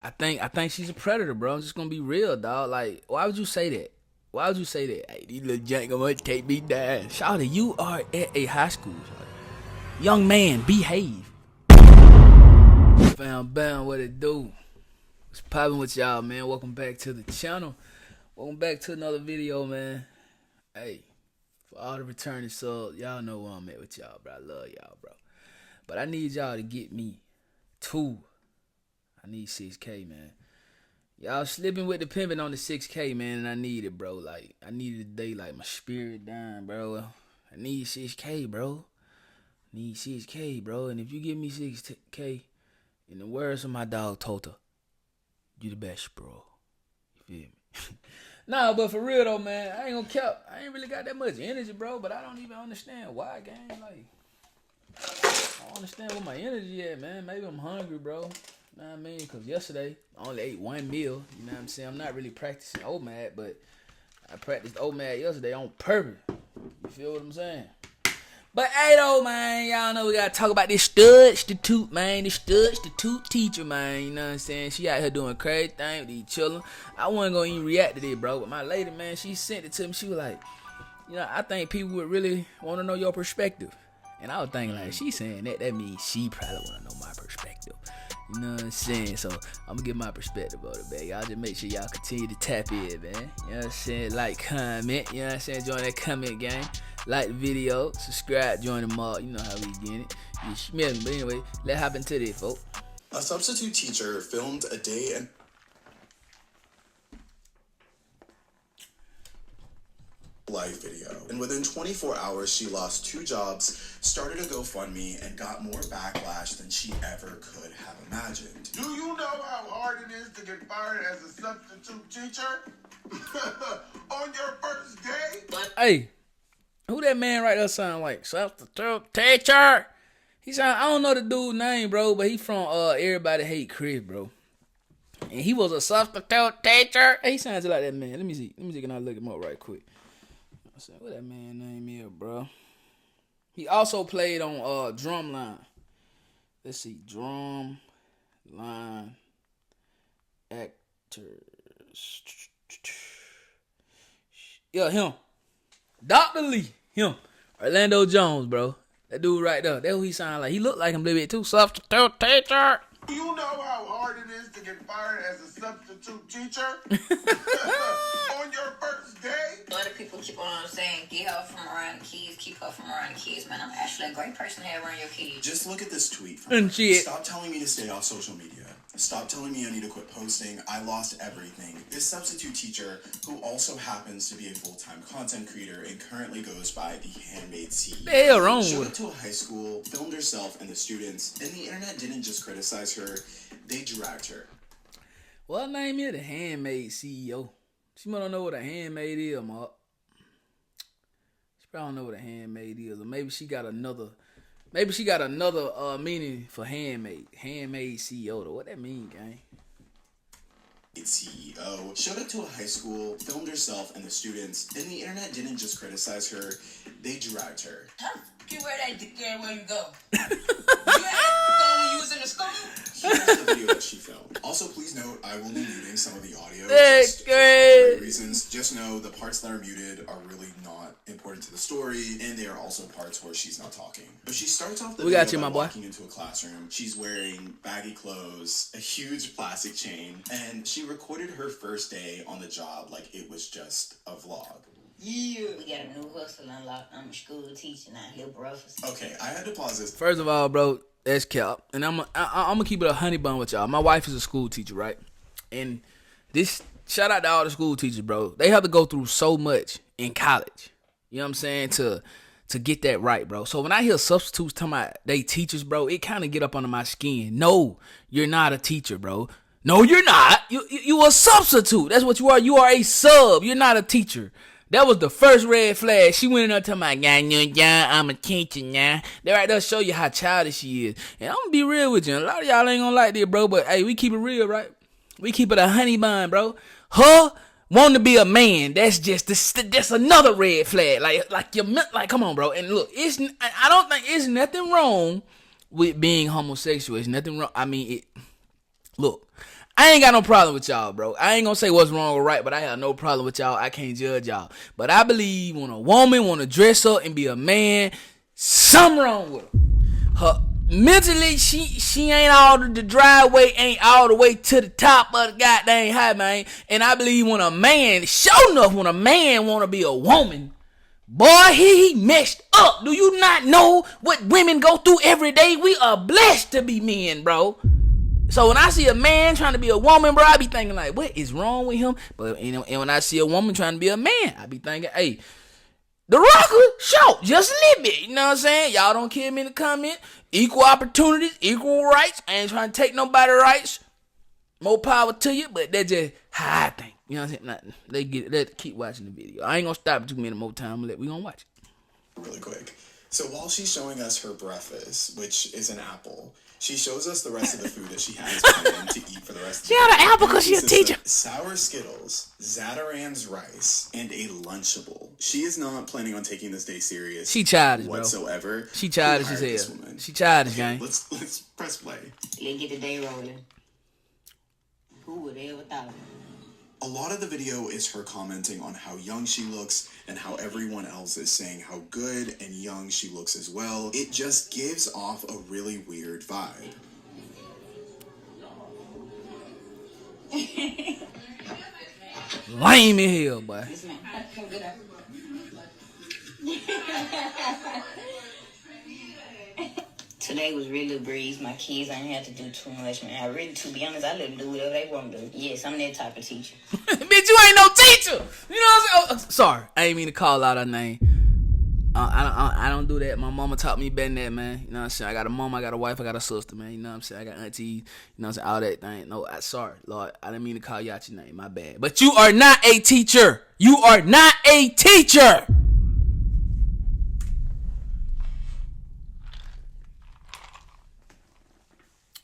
I think she's a predator, bro. I'm just gonna be real, dog. Like, why would you say that? Why would you say that? Hey, these little jank gonna take me down. Shawty, you are at a high school. Shawty. Young man, behave. Fam, bam, what it do? What's poppin' with y'all, man? Welcome back to the channel. Welcome back to another video, man. Hey, for all the returning subs, y'all know where I'm at with y'all, bro. I love y'all, bro. But I need y'all to get me I need 6K, man. Y'all slipping with the pimping on the 6K, man, and I need it, bro. Like, I need it today, like, my spirit dying, bro. I need 6K, bro. Need 6K, bro. And if you give me 6K, in the words of my dog Tota, you the best, bro. You feel me? Nah, but for real, though, man, I ain't gonna cap. I ain't really got that much energy, bro, but I don't even understand why, gang. Like, I don't understand where my energy at, man. Maybe I'm hungry, bro. You know what I mean? Because yesterday, I only ate one meal. You know what I'm saying? I'm not really practicing OMAD, but I practiced OMAD yesterday on purpose. You feel what I'm saying? But hey, though, man, y'all know we got to talk about this Studstitute, man. This Studstitute teacher, man. You know what I'm saying? She out here doing crazy things with these children. I wasn't going to even react to it, bro. But my lady, man, she sent it to me. She was like, you know, I think people would really want to know your perspective. And I was thinking, like, she saying that means she probably want to know my perspective. You know what I'm saying? So, I'm going to get my perspective on it, man. Y'all just make sure y'all continue to tap in, man. You know what I'm saying? Like, comment. You know what I'm saying? Join that comment game. Like the video. Subscribe. Join the mob. You know how we get it. You smell me. But anyway, let's hop into this, folks. A substitute teacher filmed a day and live video, and within 24 hours she lost 2 jobs, started a GoFundMe, and got more backlash than she ever could have imagined. Do you know how hard it is to get fired as a substitute teacher? On your first day? Hey, who that man right there sound like? Substitute teacher. He sound, I don't know the dude's name, bro, but he from Everybody Hate Chris, bro. And he was a substitute teacher. Hey, he sounds like that man. Let me see. Can I look him up right quick? I said, what that man name is, bro? He also played on Drumline. Let's see, Drumline actors. Yeah, him. Dr. Lee, him. Orlando Jones, bro. That dude right there. That's who he sound like. He look like him a little bit too. Substitute teacher. Do you know how hard it is to get fired as a substitute teacher? On your first day? A lot of people keep on saying, get her from around the kids, keep her from around the kids. Man, I'm actually a great person to have around your kids. Just look at this tweet from And her. shit. Stop telling me to stay off social media. Stop telling me I need to quit posting. I lost everything. This substitute teacher, who also happens to be a full-time content creator and currently goes by the Handmaid CEO, The hell wrong showed with up to a high school, filmed herself and the students, and the internet didn't just criticize her, they dragged her. What name is the Handmaid CEO? She might don't know what a handmaid is, Mark. She probably don't know what a handmaid is, or maybe she got another. Maybe she got another meaning for handmaid. Handmaid CEO, though. What that mean, gang? CEO showed up to a high school, filmed herself and the students, and the internet didn't just criticize her, they dragged her. How the you wear that dick everywhere you go? You had to when you was in the school? Here's the video that she filmed. Also, please note, I will be muting some of the audio That's just for great. copyright reasons. Just know the parts that are muted are really not important to the story, and they are also parts where she's not talking. But she starts off the We video got you, by my boy. walking into a classroom. She's wearing baggy clothes, a huge plastic chain, and she recorded her first day on the job like it was just a vlog. Yeah. We got a new hustle unlocked. I'm a school teacher now, little brothers. Okay, I had to pause this. First of all, bro, that's cap. And I'm gonna keep it a honey bun with y'all. My wife is a school teacher, right? And this, shout out to all the school teachers, bro. They have to go through so much in college. You know what I'm saying? To get that right, bro. So when I hear substitutes talking about they teachers, bro, it kind of get up under my skin. No, you're not a teacher, bro. No, you're not. You a substitute. That's what you are. You are a sub. You're not a teacher. That was the first red flag. She went in there talking about, yeah, I'm a teacher, yeah. That right there show you how childish she is. And I'm gonna be real with you. A lot of y'all ain't gonna like this, bro. But hey, we keep it real, right? We keep it a honey bun, bro. Her wanting to be a man, that's just that's another red flag. Like come on, bro. And look, I don't think it's nothing wrong with being homosexual. It's nothing wrong. I mean, look, I ain't got no problem with y'all, bro. I ain't gonna say what's wrong or right, but I have no problem with y'all. I can't judge y'all. But I believe when a woman want to dress up and be a man, something wrong with her. Mentally, she ain't all the driveway ain't all the way to the top of the goddamn high, man. And I believe when a man, sure enough, when a man want to be a woman, boy, he messed up. Do you not know what women go through every day? We are blessed to be men, bro. So when I see a man trying to be a woman, bro, I be thinking like, what is wrong with him? But you know, and when I see a woman trying to be a man, I be thinking, hey, the rocker, short, just a little bit. You know what I'm saying? Y'all don't kill me in the comment. Equal opportunities, equal rights. I ain't trying to take nobody's rights. More power to you, but that's just how I think. You know what I'm saying? Let's keep watching the video. I ain't gonna stop it too many more times. We gonna watch it. Really quick. So while she's showing us her breakfast, which is an apple, she shows us the rest of the food that she has planned to eat for the rest of the day. She had an apple because she's a teacher. Sour Skittles, Zataran's rice, and a Lunchable. She is not planning on taking this day serious. She childish, whatsoever. Bro. She childish as hell. She childish, gang. Let's press play. Let's get the day rolling. Who would ever thought? A lot of the video is her commenting on how young she looks and how everyone else is saying how good and young she looks as well. It just gives off a really weird vibe. Lame in hell, boy. Today was really a breeze. My kids ain't have to do too much, man. I really, to be honest, I let them do whatever they want to do. Yes, I'm that type of teacher. Bitch, you ain't no teacher. You know what I'm saying? Oh, sorry, I ain't mean to call out her name. I don't do that. My mama taught me better than that, man. You know what I'm saying? I got a mom, I got a wife, I got a sister, man. You know what I'm saying? I got aunties, you know what I'm saying? All that thing. No, sorry, Lord. I didn't mean to call you out your name. My bad. But you are not a teacher. You are not a teacher.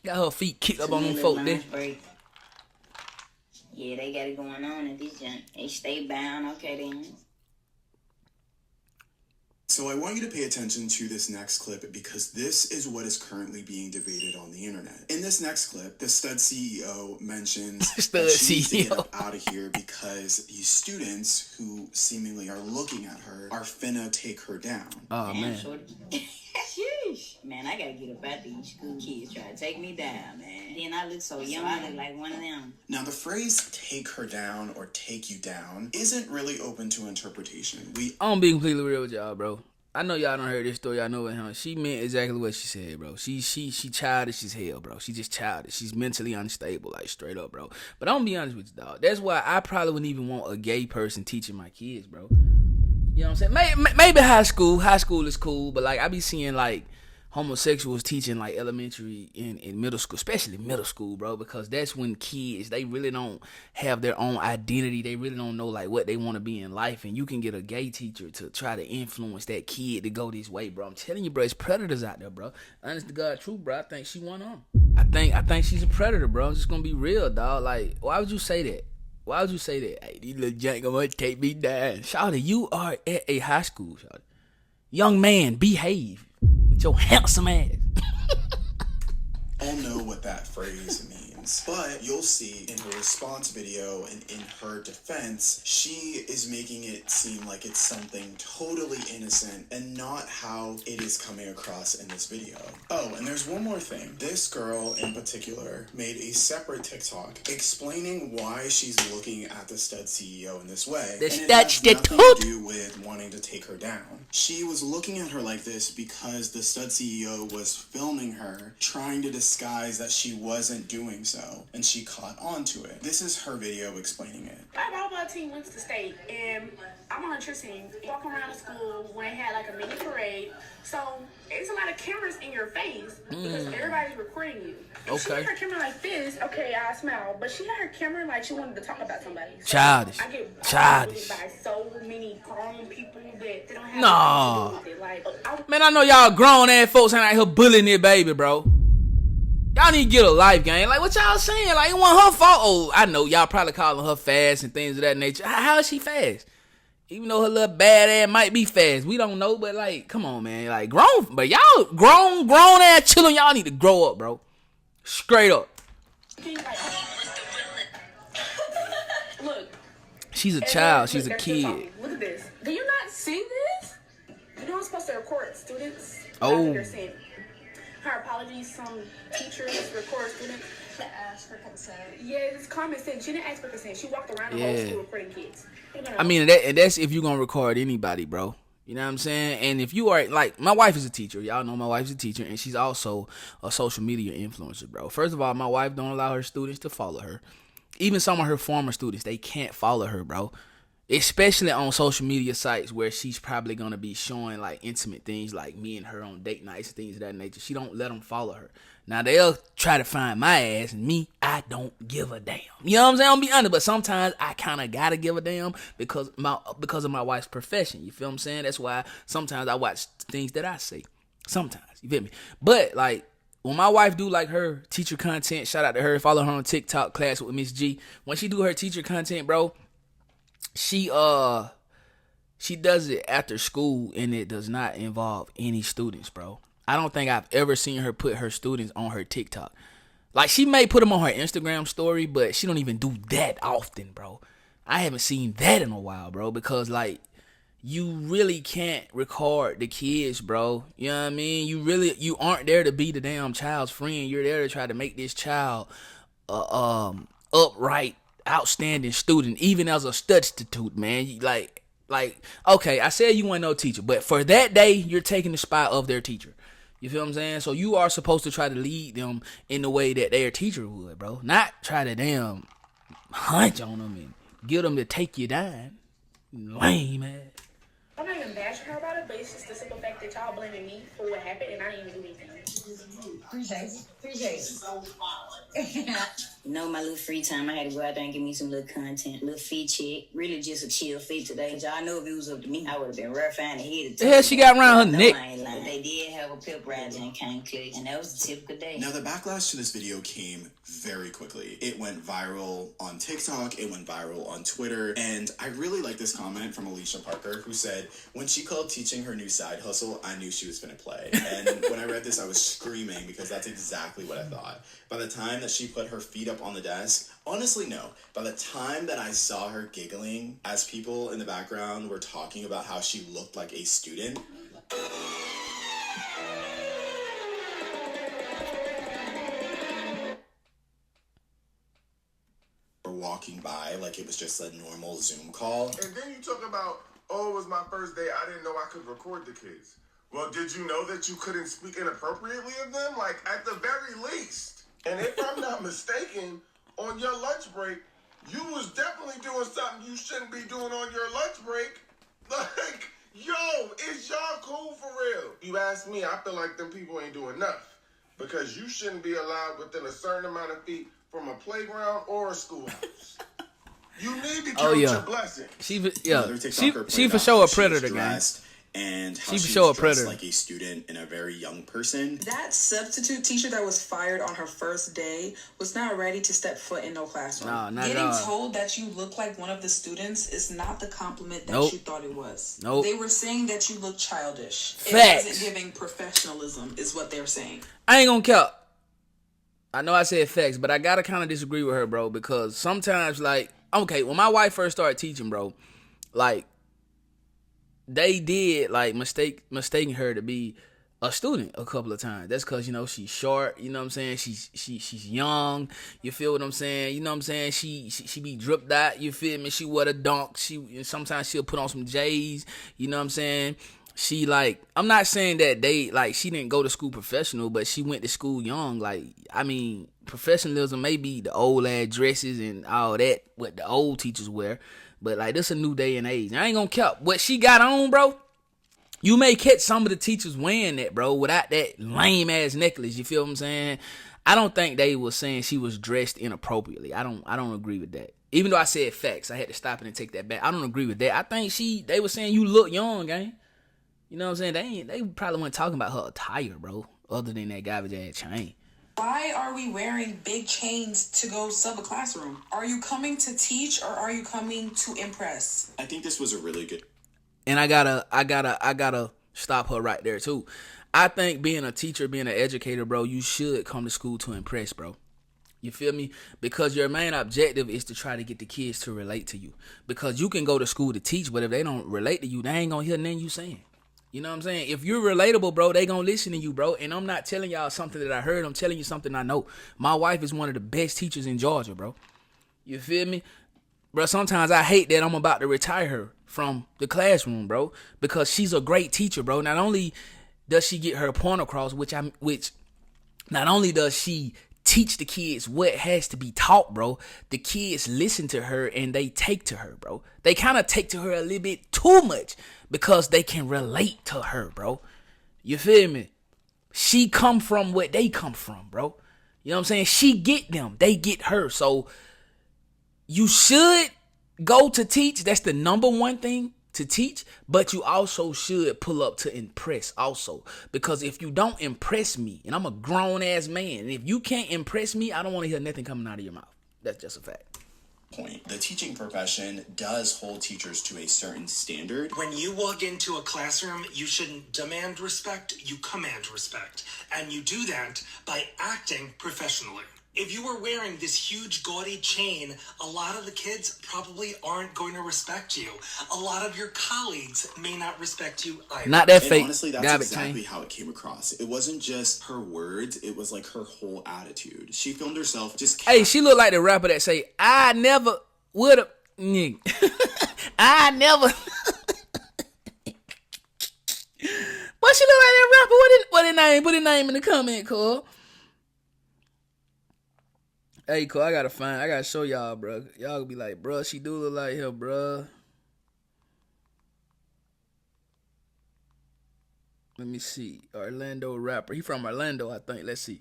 Got her feet kicked up on them folk there. Yeah, they got it going on at this junk. They stay bound. Okay, then. So I want you to pay attention to this next clip because this is what is currently being debated on the internet. In this next clip, the stud CEO mentions that she needs to get out of here because these students who seemingly are looking at her are finna take her down. Oh, man. Sheesh. Man, I gotta get up out these school kids try to take me down, man. Then I look so young, I look like one of them. Now, the phrase take her down or take you down isn't really open to interpretation. I'm being completely real with y'all, bro. I know y'all don't heard this story. I know it, huh? She meant exactly what she said, bro. She childish as hell, bro. She just childish. She's mentally unstable, like straight up, bro. But I'm gonna be honest with you, dog. That's why I probably wouldn't even want a gay person teaching my kids, bro. You know what I'm saying? Maybe high school is cool, but like I be seeing like homosexuals teaching like elementary and middle school, especially middle school, bro, because that's when kids, they really don't have their own identity. They really don't know like what they want to be in life, and you can get a gay teacher to try to influence that kid to go this way, bro. I'm telling you, bro, it's predators out there, bro. Honest to God, true, bro. I think she went on. I think she's a predator, bro. I'm just gonna be real, dog. Like, why would you say that? Why would you say that? Hey, these little jank gonna take me down. Shawty, you are at a high school, shawty. Young man, behave with your handsome ass. All know what that phrase means, but you'll see in her response video and in her defense, she is making it seem like it's something totally innocent and not how it is coming across in this video. Oh, and there's one more thing. This girl in particular made a separate TikTok explaining why she's looking at the stud CEO in this way. The and it has nothing to do with wanting to take her down. She was looking at her like this because the stud CEO was filming her trying to disguise that she wasn't doing so, and she caught on to it. This is her video explaining it. My volleyball team went to the state, and I'm on a cheer team. Walking around the school when they had like a mini parade. So it's a lot of cameras in your face because everybody's recording you. If she had her camera like this, okay, I smile. But she had her camera like she wanted to talk about somebody. So childish. I get childish. By so many grown people that they don't have no. anything to do with it. Like, man, I know y'all grown ass folks ain't out here bullying their baby, bro. Y'all need to get a life, gang. Like, what y'all saying? Like, it wasn't her fault. Oh, I know y'all probably calling her fast and things of that nature. How is she fast? Even though her little bad ass might be fast, we don't know. But like, come on, man. Like, but y'all grown ass children. Y'all need to grow up, bro. Straight up. like She's a And child. then, She's a look, they're still kid. talking. Look at this. Do you not see this? You know I'm supposed to record students? Oh. They're saying her apologies. Some teachers record students. To ask for consent. Yeah, it's common sense. She didn't ask for consent. She walked around the whole school recording kids. I mean, that's if you're gonna record anybody, bro. You know what I'm saying? And if you are, like, my wife is a teacher. Y'all know my wife's a teacher, and she's also a social media influencer, bro. First of all, my wife don't allow her students to follow her. Even some of her former students, they can't follow her, bro. Especially on social media sites where she's probably gonna be showing like intimate things, like me and her on date nights and things of that nature. She don't let them follow her. Now they'll try to find my ass, and me, I don't give a damn. You know what I'm saying? I'll be honest, but sometimes I kind of gotta give a damn because of my wife's profession. You feel what I'm saying? That's why sometimes I watch things that I say. Sometimes, you feel me? But like when my wife do like her teacher content, shout out to her. Follow her on TikTok, Class with Miss G. When she do her teacher content, bro, she does it after school, and it does not involve any students, bro. I don't think I've ever seen her put her students on her TikTok. Like, she may put them on her Instagram story, but she don't even do that often, bro. I haven't seen that in a while, bro, because like you really can't record the kids, bro. You know what I mean? You aren't there to be the damn child's friend. You're there to try to make this child upright, outstanding student, even as a Studstitute, man. Like, okay, I said you weren't no teacher, but for that day, you're taking the spot of their teacher. You feel what I'm saying? So you are supposed to try to lead them in the way that their teacher would, bro. Not try to damn hunch on them and get them to take you down. Lame ass. I'm not even bashing her about it, but it's just the simple fact that y'all blaming me for what happened, and I didn't even do anything. Appreciate it. You know, my little free time, I had to go out there and give me some little content, little feed check. Really just a chill feed today. Y'all know if it was up to me, I would have been rough and head. The hell she got around her neck? I ain't lying. They did have a pep ride and came click, and that was a typical day. Now, the backlash to this video came very quickly. It went viral on TikTok, it went viral on Twitter, and I really like this comment from Alicia Parker, who said, when she called teaching her new side hustle, I knew she was gonna play. And when I read this, I was screaming because that's exactly what I thought. By the time that she put her feet up on the desk, honestly, no. By the time that I saw her giggling as people in the background were talking about how she looked like a student, or walking by like it was just a normal Zoom call. And then you talk about, oh, it was my first day. I didn't know I could record the kids. Well, did you know that you couldn't speak inappropriately of them? Like, at the very least. And if I'm not mistaken, on your lunch break, you was definitely doing something you shouldn't be doing on your lunch break. Like, yo, is y'all cool for real? You ask me, I feel like them people ain't doing enough. Because you shouldn't be allowed within a certain amount of feet from a playground or a schoolhouse. You need to count your blessings. She for sure a predator, guys. And how she she was dressed predator. like a student and a very young person. That substitute teacher that was fired on her first day was not ready to step foot in no classroom. No, not Getting at all. told that you look like one of the students is not the compliment that Nope. you thought it was. Nope. They were saying that you look childish. Facts. It wasn't giving professionalism is what they're saying. I ain't gonna count. I know I said facts, but I gotta kind of disagree with her, bro, because sometimes, like, okay, when my wife first started teaching, bro, like, they did, like, mistaking her to be a student a couple of times. That's because, you know, she's short, you know what I'm saying? She's young, you feel what I'm saying? You know what I'm saying? She be dripped out, you feel me? She wear a dunk, sometimes she'll put on some J's, you know what I'm saying? She, like, I'm not saying that she didn't go to school professional, but she went to school young. Like, I mean, professionalism may be the old ass dresses and all that, what the old teachers wear. But, like, this a new day and age. I ain't gonna cap. What she got on, bro, you may catch some of the teachers wearing that, bro, without that lame-ass necklace. You feel what I'm saying? I don't think they was saying she was dressed inappropriately. I don't agree with that. Even though I said facts, I had to stop it and take that back. I don't agree with that. I think they was saying you look young, gang. You know what I'm saying? They probably weren't talking about her attire, bro, other than that garbage-ass chain. Why are we wearing big chains to go sub a classroom? Are you coming to teach or are you coming to impress? I think this was a really good. And I gotta stop her right there too. I think being a teacher, being an educator, bro, you should come to school to impress, bro. You feel me? Because your main objective is to try to get the kids to relate to you. Because you can go to school to teach, but if they don't relate to you, they ain't gonna hear nothing you saying. You know what I'm saying? If you're relatable, bro, they gonna listen to you, bro. And I'm not telling y'all something that I heard. I'm telling you something I know. My wife is one of the best teachers in Georgia, bro. You feel me? Bro, sometimes I hate that I'm about to retire her from the classroom, bro. Because she's a great teacher, bro. Not only does she get her point across, which not only does she teach the kids what has to be taught, bro, the kids listen to her and they take to her, bro. They kind of take to her a little bit too much because they can relate to her, bro. You feel me? She come from what they come from, bro. You know what I'm saying? She get them. They get her. So you should go to teach. That's the number one thing, to teach. But you also should pull up to impress also. Because if you don't impress me, and I'm a grown ass man, and if you can't impress me, I don't want to hear nothing coming out of your mouth. That's just a fact. Point. The teaching profession does hold teachers to a certain standard. When you walk into a classroom, you shouldn't demand respect, you command respect. And you do that by acting professionally. If you were wearing this huge gaudy chain, a lot of the kids probably aren't going to respect you. A lot of your colleagues may not respect you either. Not that And fake. honestly, that's Garbage exactly chain. how it came across. It wasn't just her words, it was like her whole attitude. She filmed herself just... Hey, she look like the rapper that say, I never would've... I never... What she look like that rapper? What his name? Put his name in the comment, Cole. Hey, Cole, I gotta show y'all, bro. Y'all gonna be like, bro, she do look like her, bro. Let me see. Orlando rapper. He from Orlando, I think. Let's see.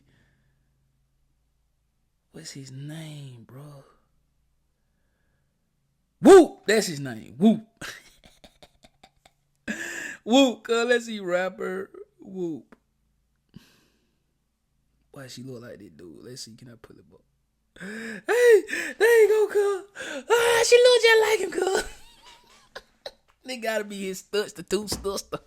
What's his name, bro? Whoop! That's his name. Whoop. Whoop. Let's see. Rapper. Whoop. Why she look like this dude? Let's see. Can I pull it up? Hey, there you go, cuz. Ah, she look just like him, cuz. They gotta be his Studstitute sister.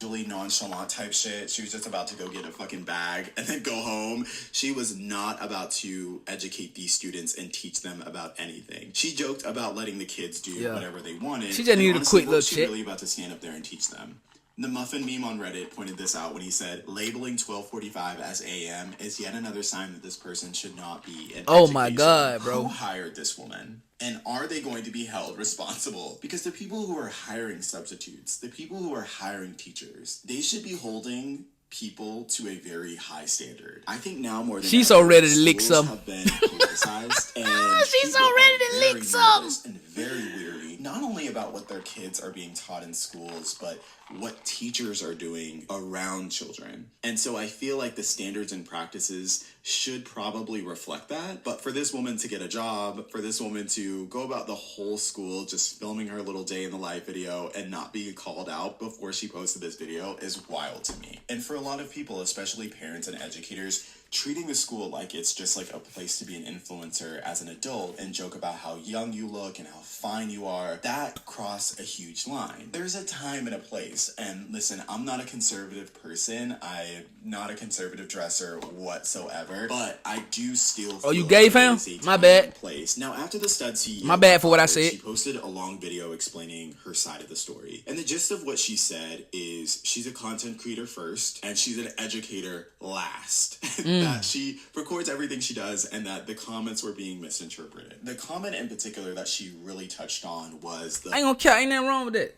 Really nonchalant type shit. She was just about to go get a fucking bag and then go home. She was not about to educate these students and teach them about anything. She joked about letting the kids do whatever they wanted. She just needed a quick little shit. check. She really about to stand up there and teach them. The Muffin meme on Reddit pointed this out when he said, labeling 12:45 as AM is yet another sign that this person should not be in Oh my education. God, bro. Who hired this woman? And are they going to be held responsible? Because the people who are hiring substitutes, the people who are hiring teachers, they should be holding people to a very high standard. I think now more than She's ever, so ready to lick schools some. have been politicized, and She's so people ready are to very lick some. nervous and very weary, not only about what their kids are being taught in schools, but what teachers are doing around children. And so I feel like the standards and practices should probably reflect that. But for this woman to get a job, for this woman to go about the whole school just filming her little day in the life video and not being called out before she posted this video is wild to me. And for a lot of people, especially parents and educators, treating the school like it's just like a place to be an influencer as an adult and joke about how young you look and how fine you are, that cross a huge line. There's a time and a place. And listen, I'm not a conservative person. I'm not a conservative dresser whatsoever. But I do still feel you gay, like fam? there is a My time bad. and place. Now, after the stud CEO... My bad for what I said. She posted a long video explaining her side of the story. And the gist of what she said is she's a content creator first, and she's an educator last. That she records everything she does, and that the comments were being misinterpreted. The comment in particular that she really touched on was the... I ain't gonna care. Ain't nothing wrong with that.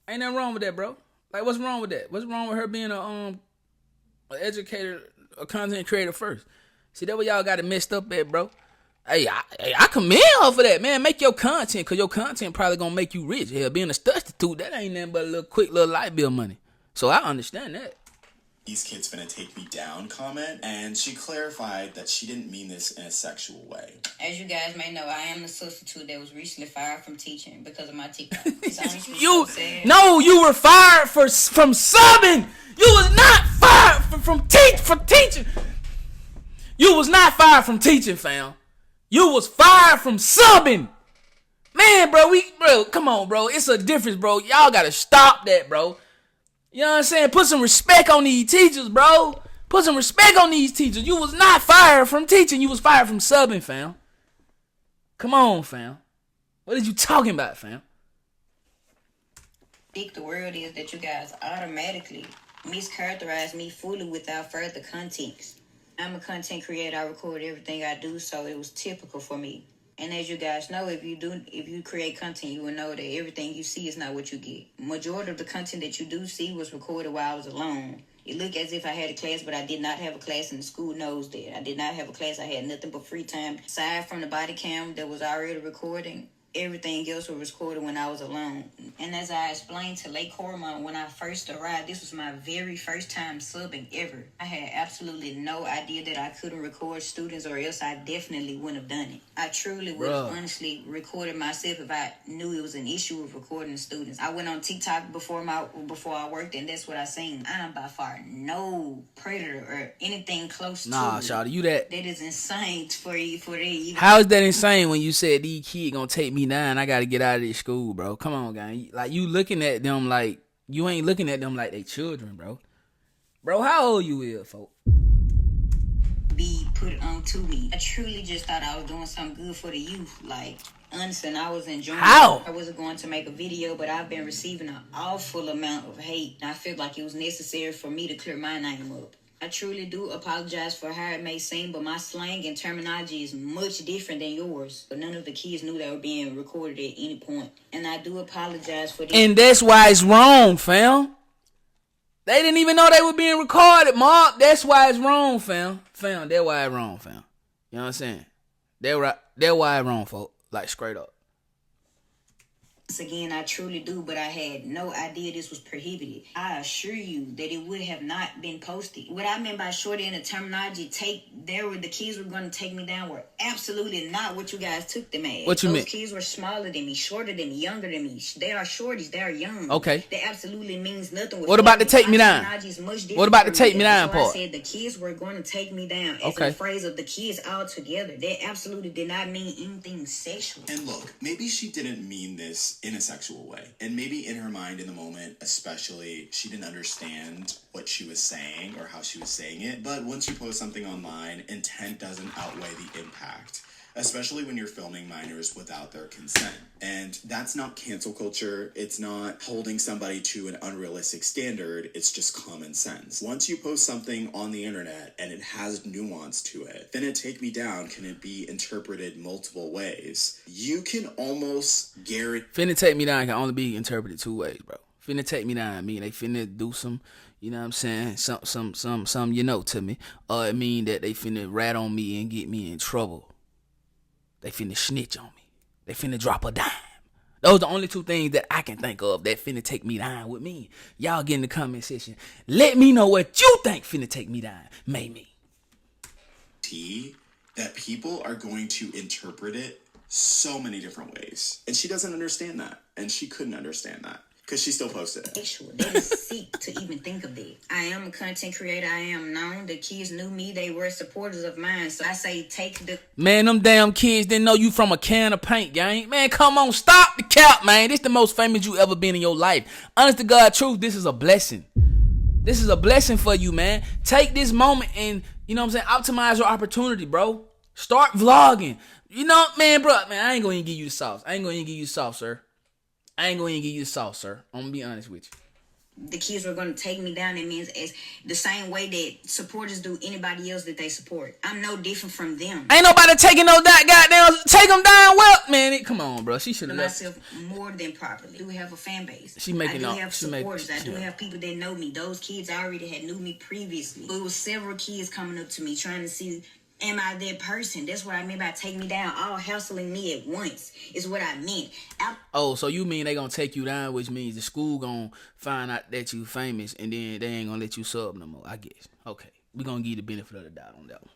Ain't nothing wrong with that, bro. Like, what's wrong with that? What's wrong with her being an educator, a content creator first? See, that what y'all got it messed up at, bro. Hey, I commend her for that, man. Make your content, because your content probably going to make you rich. Hell, being a Studstitute, that ain't nothing but a little quick little light bill money. So I understand that. "These kids finna take me down" comment, and she clarified that she didn't mean this in a sexual way. As you guys may know, I am the substitute that was recently fired from teaching because of my TikTok. It's honestly so sad. No, you were fired from subbing. You was not fired from teaching. You was not fired from teaching, fam. You was fired from subbing. Man, bro, come on, bro. It's a difference, bro. Y'all gotta stop that, bro. You know what I'm saying? Put some respect on these teachers, bro. Put some respect on these teachers. You was not fired from teaching. You was fired from subbing, fam. Come on, fam. What are you talking about, fam? The world is that you guys automatically mischaracterize me fully without further context. I'm a content creator. I record everything I do, so it was typical for me. And as you guys know, if you create content, you will know that everything you see is not what you get. Majority of the content that you do see was recorded while I was alone. It looked as if I had a class, but I did not have a class, and the school knows that. I did not have a class. I had nothing but free time. Aside from the body cam that was already recording, everything else was recorded when I was alone. And as I explained to Lake Cormont when I first arrived, this was my very first time subbing ever. I had absolutely no idea that I couldn't record students, or else I definitely wouldn't have done it. I truly would have honestly recorded myself if I knew it was an issue with recording students. I went on TikTok before I worked, and that's what I seen. I'm by far no predator or anything close to Nah, Shawty, you that. That is insane for you. How is that insane when you said these kids gonna take me down? I gotta get out of this school, bro. Come on, gang. Like, you looking at them like, you ain't looking at them like they children, bro. Bro, how old you is, folks? Be put on to me. I truly just thought I was doing something good for the youth. Like, honestly, I was enjoying How? it. I wasn't going to make a video, but I've been receiving an awful amount of hate. And I feel like it was necessary for me to clear my name up. I truly do apologize for how it may seem, but my slang and terminology is much different than yours. But none of the kids knew they were being recorded at any point. And I do apologize for this. And that's why it's wrong, fam. They didn't even know they were being recorded, Mark. That's why it's wrong, fam. Fam, that's why it's wrong, fam. You know what I'm saying? That's why it's wrong, folks. Like, straight up. Once again, I truly do, but I had no idea this was prohibited. I assure you that it would have not been posted. What I meant by shorty in the terminology, the kids were going to take me down were absolutely not what you guys took them as. What you mean? Those kids were smaller than me, shorter than me, younger than me. They are shorties. They are young. Okay. That absolutely means nothing. What about the take me down? What about the take me down part? I said the kids were going to take me down as a phrase of the kids all together. That absolutely did not mean anything sexual. And look, maybe she didn't mean this in a sexual way. And maybe in her mind in the moment, especially, she didn't understand what she was saying or how she was saying it. But once you post something online, intent doesn't outweigh the impact, especially when you're filming minors without their consent. And that's not cancel culture. It's not holding somebody to an unrealistic standard. It's just common sense. Once you post something on the internet and it has nuance to it, then it take me down can it be interpreted multiple ways. You can almost guarantee... Finna take me down can only be interpreted two ways, bro. Finna take me down, I mean they finna do some, you know what I'm saying, some you know to me. Or it mean that they finna rat on me and get me in trouble. They finna snitch on me. They finna drop a dime. Those are the only two things that I can think of that finna take me down with me. Y'all get in the comment section. Let me know what you think finna take me down. Maybe. That people are going to interpret it so many different ways. And she doesn't understand that. And she couldn't understand that. Because she still posted it. They seek to even think of that. I am a content creator. I am known. The kids knew me. They were supporters of mine. So I say take the... Man, them damn kids didn't know you from a can of paint, gang. Man, come on. Stop the cap, man. This the most famous you ever been in your life. Honest to God truth, this is a blessing. This is a blessing for you, man. Take this moment and, you know what I'm saying, optimize your opportunity, bro. Start vlogging. You know, man, bro. Man, I ain't going to give you the sauce. I ain't going to give you the sauce, sir. I ain't going to give you the sauce, sir. I'm going to be honest with you. The kids were going to take me down. It means as the same way that supporters do anybody else that they support. I'm no different from them. Ain't nobody taking no goddamn take them down. Well, man, come on, bro. She should have left myself more than properly. I do have a fan base. She making I do have supporters. I do have people that know me. Those kids already had knew me previously. It was several kids coming up to me trying to see, am I that person? That's what I mean by take me down. All hassling me at once is what I meant. So you mean they gonna take you down, which means the school gonna find out that you famous and then they ain't gonna let you sub no more, I guess. Okay. We gonna give you the benefit of the doubt on that one.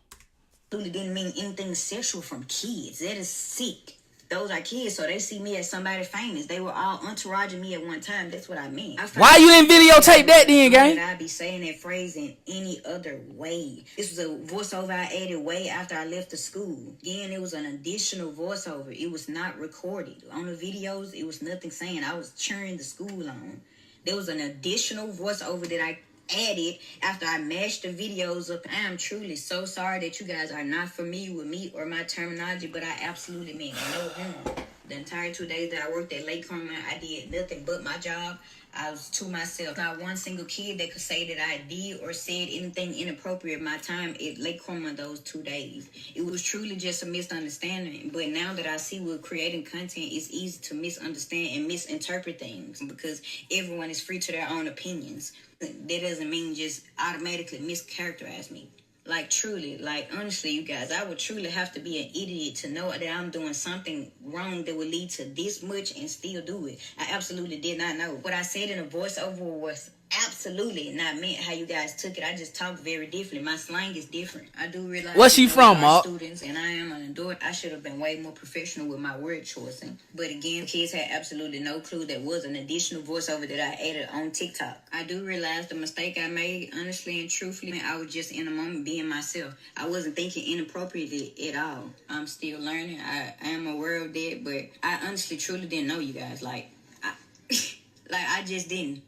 Really didn't mean anything sexual from kids. That is sick. Those are kids, so they see me as somebody famous. They were all entouraging me at one time. That's what I mean. Why you didn't videotape that then, gang? I'd be saying that phrase in any other way. This was a voiceover I added way after I left the school. Again, it was an additional voiceover. It was not recorded. On the videos, it was nothing saying. I was cheering the school on. There was an additional voiceover that I added after I mashed the videos up. I am truly so sorry that you guys are not familiar with me or my terminology, but I absolutely mean no harm. The entire 2 days that I worked at Lake Carmine, I did nothing but my job. I was to myself. Not one single kid that could say that I did or said anything inappropriate my time at Lake Carmine those 2 days. It was truly just a misunderstanding. But now that I see with creating content, it's easy to misunderstand and misinterpret things because everyone is free to their own opinions. That doesn't mean just automatically mischaracterize me. Like, truly, like, honestly, you guys, I would truly have to be an idiot to know that I'm doing something wrong that would lead to this much and still do it. I absolutely did not know. What I said in a voiceover was absolutely not meant how you guys took it. I just talk very differently. My slang is different. I do realize. Where's she from, Mark? Students, and I am an adult. I should have been way more professional with my word choosing. But again, kids had absolutely no clue there was an additional voiceover that I added on TikTok. I do realize the mistake I made, honestly and truthfully. I was just in a moment being myself. I wasn't thinking inappropriately at all. I'm still learning. I am aware of that, but I honestly, truly didn't know you guys. Like I just didn't.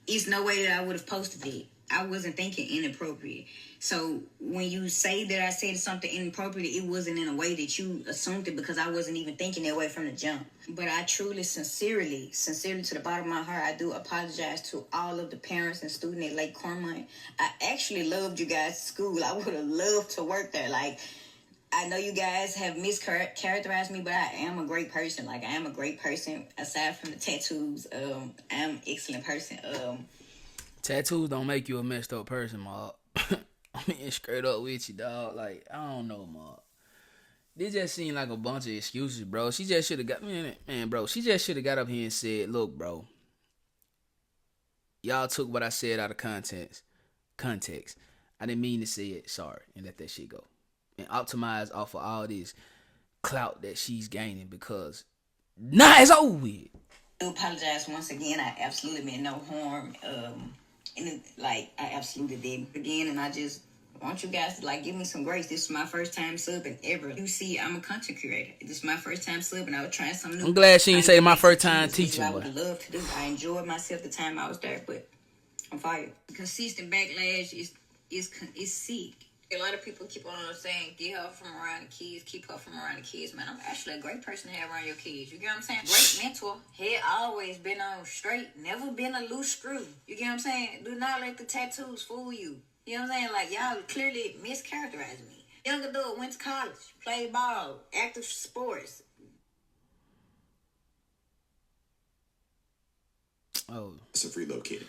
It's no way that I would have posted it. I wasn't thinking inappropriate. So when you say that I said something inappropriate, it wasn't in a way that you assumed it because I wasn't even thinking that way from the jump. But I truly, sincerely to the bottom of my heart, I do apologize to all of the parents and students at Lake Carmine. I actually loved you guys' school. I would have loved to work there. Like, I know you guys have mischaracterized me, but I am a great person. Like, I am a great person. Aside from the tattoos, I am an excellent person. Tattoos don't make you a messed up person, Mark. I mean, straight up with you, dog. Like, I don't know, Mark. This just seemed like a bunch of excuses, bro. She just should have got, man, bro. She just should have got up here and said, look, bro. Y'all took what I said out of context. I didn't mean to say it. Sorry. And let that shit go. And optimize off of all this clout that she's gaining because now it's over with. I do apologize once again. I absolutely meant no harm. I absolutely did again, and I just want you guys to give me some grace. This is my first time subbing ever. You see, I'm a content creator. This is my first time subbing. I was trying something new. I'm glad she didn't say my first time teaching. I would love to do. I enjoyed myself the time I was there, but I'm fired. Consistent backlash is sick. A lot of people keep on saying, get her from around the kids, keep her from around the kids. Man, I'm actually a great person to have around your kids. You get what I'm saying? Great mentor. Head always been on straight, never been a loose screw. You get what I'm saying? Do not let the tattoos fool you. You know what I'm saying? Y'all clearly mischaracterized me. Young adult, went to college, played ball, active sports. Oh. It's relocated.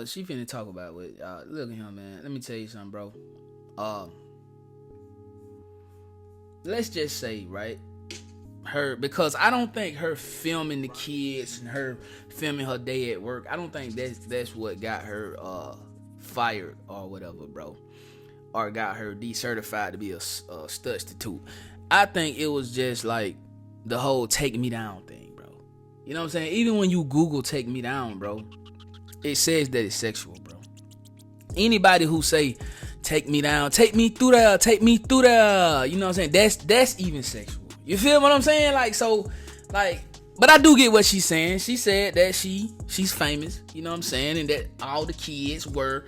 She finna talk about it. Look at him, man. Let me tell you something, bro. Let's just say, right, because I don't think her filming the kids and her filming her day at work, I don't think that's what got her fired or whatever, bro, or got her decertified to be a Studstitute. I think it was just like the whole take me down thing, bro. You know what I'm saying? Even when you Google take me down, bro, it says that it's sexual, bro. Anybody who say take me down, take me through there, you know what I'm saying? That's even sexual. You feel what I'm saying? But I do get what she's saying. She said that she's famous, you know what I'm saying? And that all the kids were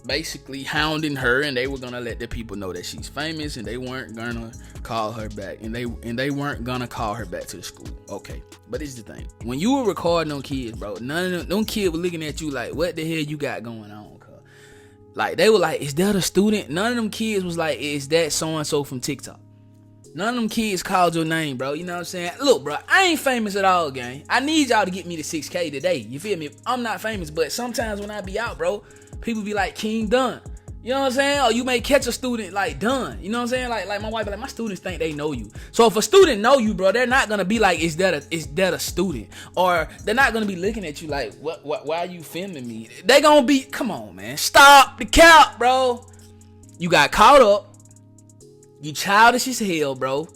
basically hounding her and they were gonna let the people know that she's famous and they weren't gonna call her back and they weren't gonna call her back to the school. Okay, but this is the thing, when you were recording on kids, bro, none of them kids were looking at you like, what the hell you got going on, cuz? Like, they were like, is that a student? None of them kids was like, is that so and so from TikTok? None of them kids called your name, bro. You know what I'm saying? Look, bro, I ain't famous at all, gang. I need y'all to get me to 6K today. You feel me? I'm not famous, but sometimes when I be out, bro, people be like, King Dunn. You know what I'm saying? Or you may catch a student like Dunn. You know what I'm saying? Like my wife be like, my students think they know you. So if a student know you, bro, they're not gonna be like, is that a student? Or they're not gonna be looking at you like, why are you filming me? They gonna be, come on, man. Stop the cap, bro. You got caught up. You childish as hell, bro.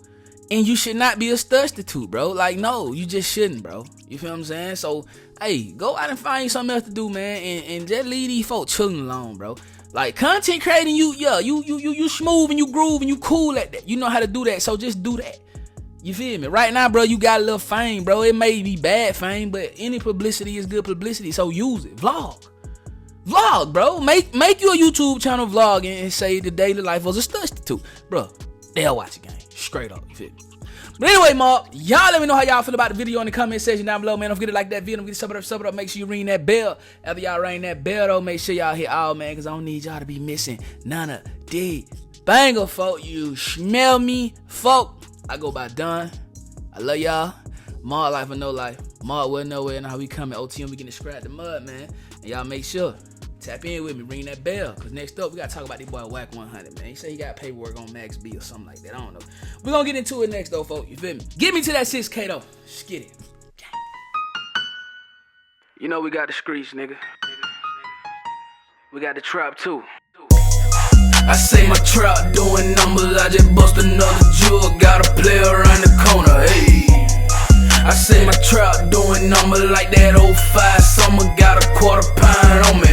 And you should not be a Studstitute, bro. Like, no, you just shouldn't, bro. You feel what I'm saying? So, hey, go out and find you something else to do, man. And just leave these folks chilling alone, bro. Like, content creating, you smooth and you groove and you cool at that. You know how to do that, so just do that. You feel me? Right now, bro, you got a little fame, bro. It may be bad fame, but any publicity is good publicity, so use it. Vlog. Vlog, bro. Make you a YouTube channel vlog and say the daily life was a Studstitute. Bro, they'll watch it, gang. Straight up, you feel me? But anyway, Mark, y'all let me know how y'all feel about the video in the comment section down below, man. Don't forget to like that video. Don't forget to sub it up. Make sure you ring that bell. After y'all ring that bell, though, make sure y'all hit all, man, because I don't need y'all to be missing none of the banger, folk. You smell me, folk. I go by Don. I love y'all. Mark life or no life. Mark well nowhere. And how we coming. OTM, we getting scratch the mud, man. And y'all make sure. Tap in with me, ring that bell. Cause next up, we gotta talk about this boy Whack 100, man. He say he got paperwork on Max B or something like that. I don't know. We're gonna get into it next though, folks. You feel me? Get me to that 6K though. Let's get it. You know we got the streets, nigga. We got the trap too. I say my trap doing numbers. I just bust another jewel. Got a player around the corner. Hey. I say my trap doing numbers like that 05 summer. Got a quarter pound on me.